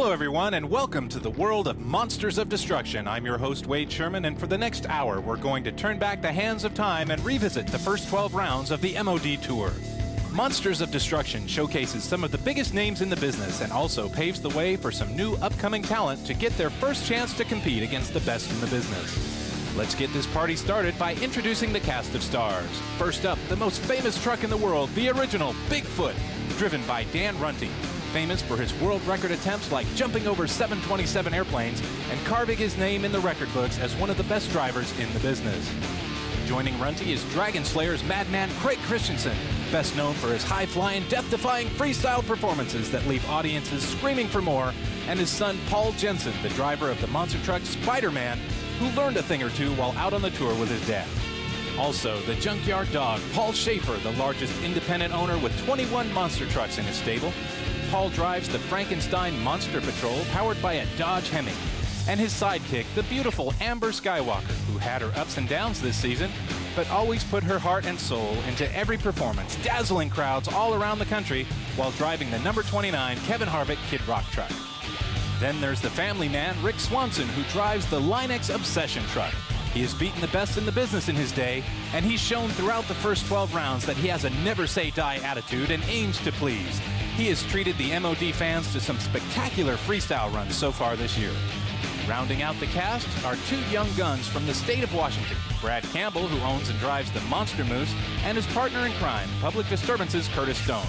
Hello everyone, and welcome to the world of Monsters of Destruction. I'm your host, Wade Sherman, and for the next hour, we're going to turn back the hands of time and revisit the first 12 rounds of the MOD Tour. Monsters of Destruction showcases some of the biggest names in the business and also paves the way for some new upcoming talent to get their first chance to compete against the best in the business. Let's get this party started by introducing the cast of stars. First up, the most famous truck in the world, the original Bigfoot, driven by Dan Runty, famous for his world record attempts like jumping over 727 airplanes and carving his name in the record books as one of the best drivers in the business. Joining Runty is Dragon Slayer's madman Craig Christensen, best known for his high-flying, death-defying freestyle performances that leave audiences screaming for more, and his son Paul Jensen, the driver of the monster truck Spiderman, who learned a thing or two while out on the tour with his dad. Also, the junkyard dog Paul Schaefer, the largest independent owner with 21 monster trucks in his stable. Paul drives the Frankenstein Monster Patrol, powered by a Dodge Hemi. And his sidekick, the beautiful Amber Skywalker, who had her ups and downs this season, but always put her heart and soul into every performance, dazzling crowds all around the country while driving the number 29 Kevin Harvick Kid Rock truck. Then there's the family man, Rick Swanson, who drives the Linex Obsession truck. He has beaten the best in the business in his day, and he's shown throughout the first 12 rounds that he has a never-say-die attitude and aims to please. He has treated the MOD fans to some spectacular freestyle runs so far this year. Rounding out the cast are two young guns from the state of Washington, Brad Campbell, who owns and drives the Monster Moose, and his partner in crime, Public Disturbance's Curtis Stone.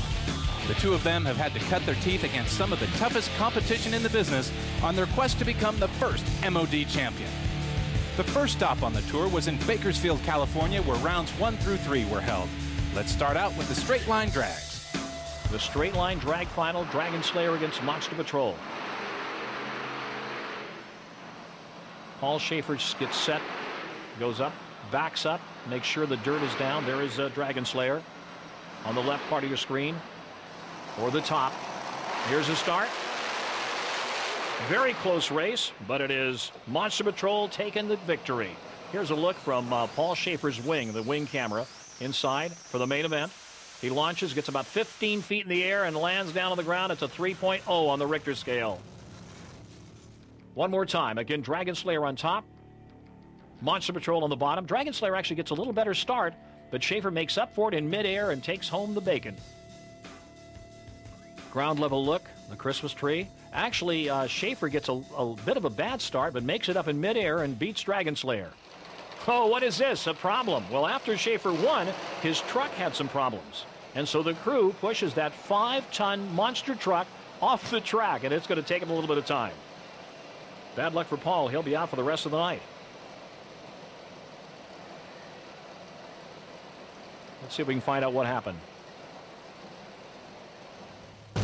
The two of them have had to cut their teeth against some of the toughest competition in the business on their quest to become the first MOD champion. The first stop on the tour was in Bakersfield, California, where rounds 1 through 3 were held. Let's start out with the straight line drags. The straight line drag final, Dragon Slayer against Monster Patrol. Paul Schaefer gets set, goes up, backs up, makes sure the dirt is down. There is Dragon Slayer on the left part of your screen, or the top. Here's a start. Very close race, but it is Monster Patrol taking the victory. Here's a look from Paul Schaefer's wing, the wing camera, inside for the main event. He launches, gets about 15 feet in the air, and lands down on the ground. It's a 3.0 on the Richter scale. One more time. Again, Dragon Slayer on top. Monster Patrol on the bottom. Dragon Slayer actually gets a little better start, but Schaefer makes up for it in midair and takes home the bacon. Ground level look, the Christmas tree. Actually, Schaefer gets a bit of a bad start, but makes it up in midair and beats Dragon Slayer. Oh, what is this? A problem? Well, after Schaefer won, his truck had some problems. And so the crew pushes that 5-ton monster truck off the track, and it's going to take him a little bit of time. Bad luck for Paul. He'll be out for the rest of the night. Let's see if we can find out what happened. Hey,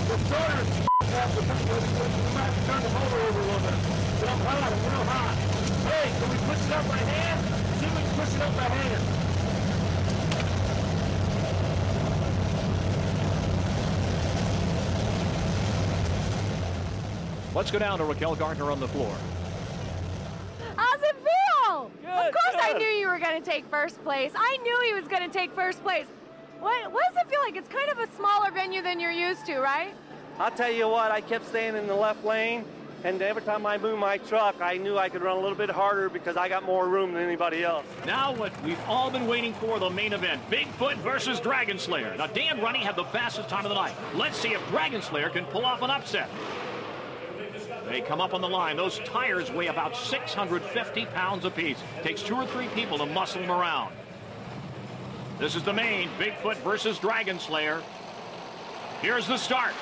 the starter's happened. We might have to turn the motor over a little bit. But I'm hot. I'm real hot. Hey, can we push it up by hand? See if we can push it up by hand. Let's go down to Raquel Gardner on the floor. How's it feel? Good, of course good. I knew you were going to take first place. I knew he was going to take first place. What does it feel like? It's kind of a smaller venue than you're used to, right? I'll tell you what, I kept staying in the left lane, and every time I moved my truck, I knew I could run a little bit harder because I got more room than anybody else. Now what we've all been waiting for, the main event, Bigfoot versus Dragon Slayer. Now, Dan Runty had the fastest time of the night. Let's see if Dragon Slayer can pull off an upset. They come up on the line. Those tires weigh about 650 pounds apiece. Takes 2 or 3 people to muscle them around. This is the main, Bigfoot versus Dragon Slayer. Here's the start.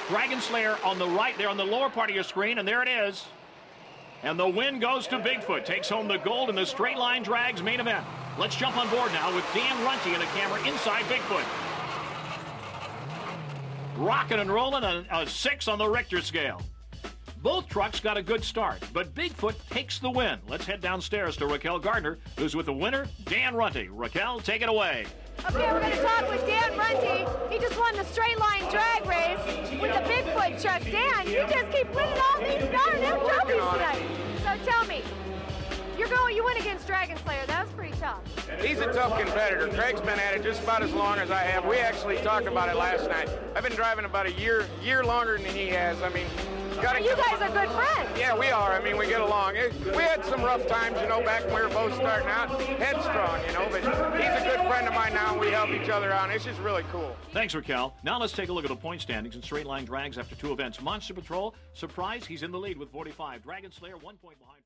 Dragon Slayer on the right there on the lower part of your screen, and there it is. And the win goes to Bigfoot. Takes home the gold in the straight line drags main event. Let's jump on board now with Dan Runty and a camera inside Bigfoot. Rocking and rolling, a 6 on the Richter scale. Both trucks got a good start, but Bigfoot takes the win. Let's head downstairs to Raquel Gardner, who's with the winner, Dan Runty. Raquel, take it away. Okay, we're going to talk with Dan Runty. He just won the straight line drag race with the Bigfoot truck. Dan, you just keep winning all these darn trophies tonight. So tell me, you went against Dragon Slayer. That was pretty tough. He's a tough competitor. Craig's been at it just about as long as I have. We actually talked about it last night. I've been driving about a year longer than he has. I mean, you guys are good friends. Yeah, we are. I mean, we get along. We had some rough times, you know, back when we were both starting out. Headstrong, you know, but he's a good friend of mine now, and we help each other out. It's just really cool. Thanks, Raquel. Now let's take a look at the point standings in straight line drags after 2 events. Monster Patrol, surprise, he's in the lead with 45. Dragon Slayer, 1 point behind.